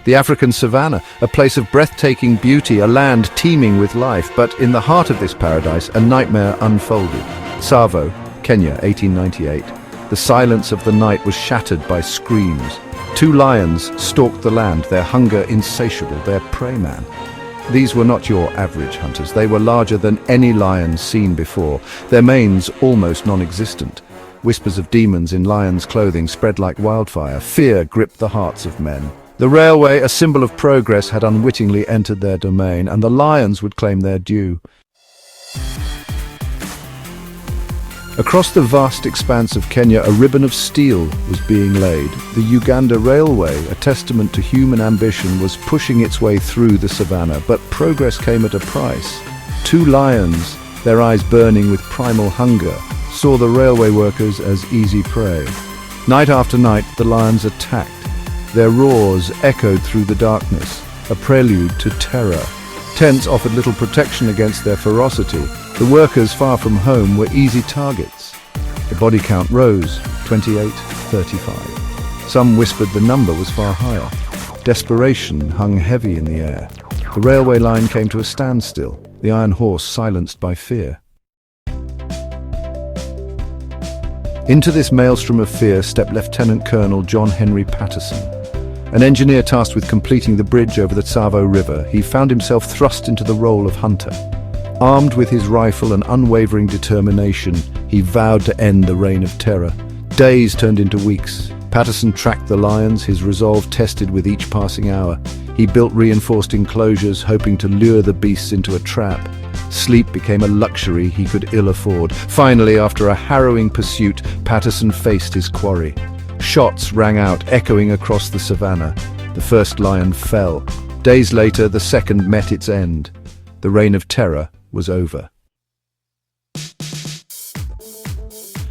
The African savannah, a place of breathtaking beauty, a land teeming with life. But in the heart of this paradise, a nightmare unfolded. Tsavo, Kenya, 1898. The silence of the night was shattered by screams. Two lions stalked the land, their hunger insatiable, their prey man. These were not your average hunters. They were larger than any lion seen before, their manes almost non-existent. Whispers of demons in lions' clothing spread like wildfire. Fear gripped the hearts of men. The railway, a symbol of progress, had unwittingly entered their domain, and the lions would claim their due. Across the vast expanse of Kenya, a ribbon of steel was being laid. The Uganda Railway, a testament to human ambition, was pushing its way through the savannah, but progress came at a price. Two lions, their eyes burning with primal hunger, saw the railway workers as easy prey. Night after night, the lions attacked. Their roars echoed through the darkness, a prelude to terror. Tents offered little protection against their ferocity. The workers far from home were easy targets. The body count rose, 28, 35. Some whispered the number was far higher. Desperation hung heavy in the air. The railway line came to a standstill, the iron horse silenced by fear. Into this maelstrom of fear stepped Lieutenant Colonel John Henry Patterson. An engineer tasked with completing the bridge over the Tsavo River, he found himself thrust into the role of hunter. Armed with his rifle and unwavering determination, he vowed to end the reign of terror. Days turned into weeks. Patterson tracked the lions, his resolve tested with each passing hour. He built reinforced enclosures, hoping to lure the beasts into a trap. Sleep became a luxury he could ill afford. Finally, after a harrowing pursuit, Patterson faced his quarry. Shots rang out, echoing across the savannah. The first lion fell. Days later, the second met its end. The reign of terror was over.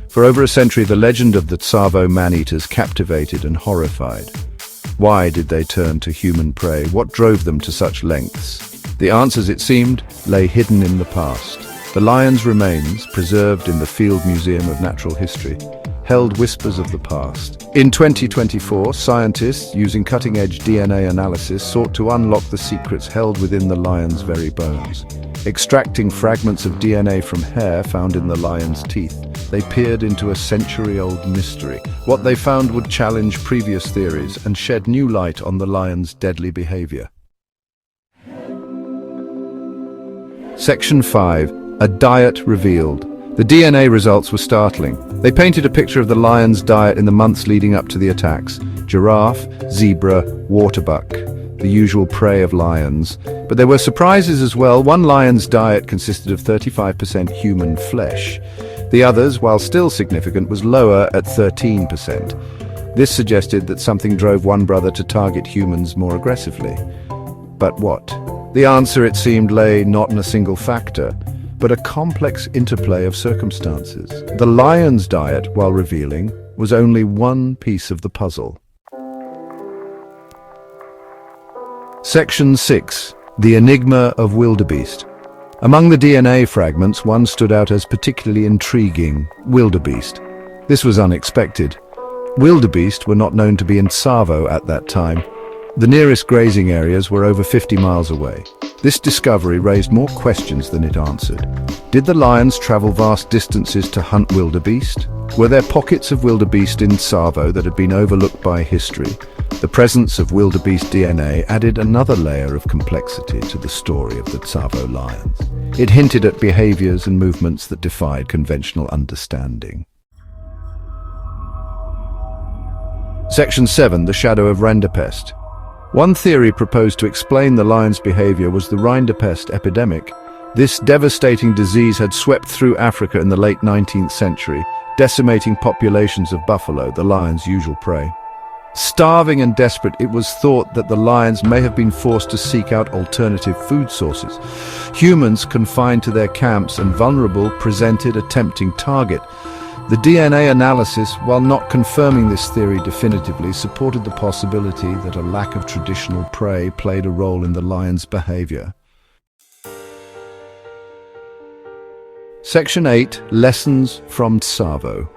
For over a century, the legend of the Tsavo man-eaters captivated and horrified. Why did they turn to human prey? What drove them to such lengths? The answers, it seemed, lay hidden in the past. The lion's remains, preserved in the Field Museum of Natural History, held whispers of the past. In 2024, scientists, using cutting-edge DNA analysis, sought to unlock the secrets held within the lion's very bones. Extracting fragments of DNA from hair found in the lion's teeth, they peered into a century-old mystery. What they found would challenge previous theories and shed new light on the lion's deadly behavior. Section 5. A diet revealed. The DNA results were startling. They painted a picture of the lion's diet in the months leading up to the attacks. Giraffe, zebra, waterbuck, the usual prey of lions. But there were surprises as well. One lion's diet consisted of 35% human flesh. The others, while still significant, was lower at 13%. This suggested that something drove one brother to target humans more aggressively. But what? The answer, it seemed, lay not in a single factor, but a complex interplay of circumstances. The lion's diet, while revealing, was only one piece of the puzzle. Section 6. The Enigma of Wildebeest. Among the DNA fragments, one stood out as particularly intriguing: wildebeest. This was unexpected. Wildebeest were not known to be in Tsavo at that time. The nearest grazing areas were over 50 miles away. This discovery raised more questions than it answered. Did the lions travel vast distances to hunt wildebeest? Were there pockets of wildebeest in Tsavo that had been overlooked by history? The presence of wildebeest DNA added another layer of complexity to the story of the Tsavo lions. It hinted at behaviors and movements that defied conventional understanding. Section 7. The Shadow of Rinderpest. One theory proposed to explain the lion's behavior was the rinderpest epidemic. This devastating disease had swept through Africa in the late 19th century, decimating populations of buffalo, the lion's usual prey. Starving and desperate, it was thought that the lions may have been forced to seek out alternative food sources. Humans, confined to their camps and vulnerable, presented a tempting target. The DNA analysis, while not confirming this theory definitively, supported the possibility that a lack of traditional prey played a role in the lion's behavior. Section 8. Lessons from Tsavo.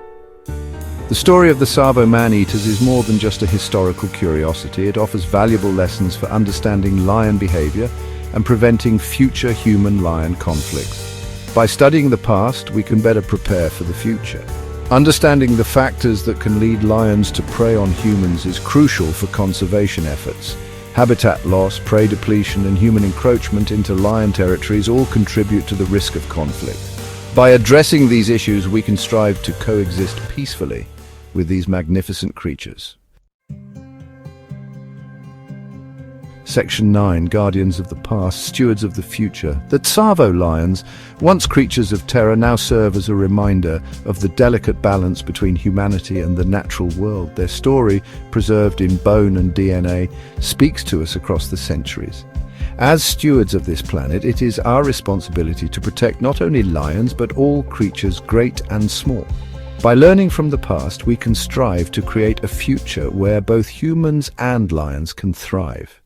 The story of the Tsavo man-eaters is more than just a historical curiosity. It offers valuable lessons for understanding lion behavior and preventing future human-lion conflicts. By studying the past, we can better prepare for the future. Understanding the factors that can lead lions to prey on humans is crucial for conservation efforts. Habitat loss, prey depletion, and human encroachment into lion territories all contribute to the risk of conflict. By addressing these issues, we can strive to coexist peacefully with these magnificent creatures. Section 9. Guardians of the Past, Stewards of the Future. The Tsavo lions, once creatures of terror, now serve as a reminder of the delicate balance between humanity and the natural world. Their story, preserved in bone and DNA, speaks to us across the centuries. As stewards of this planet, it is our responsibility to protect not only lions but all creatures great and small. By learning from the past, we can strive to create a future where both humans and lions can thrive.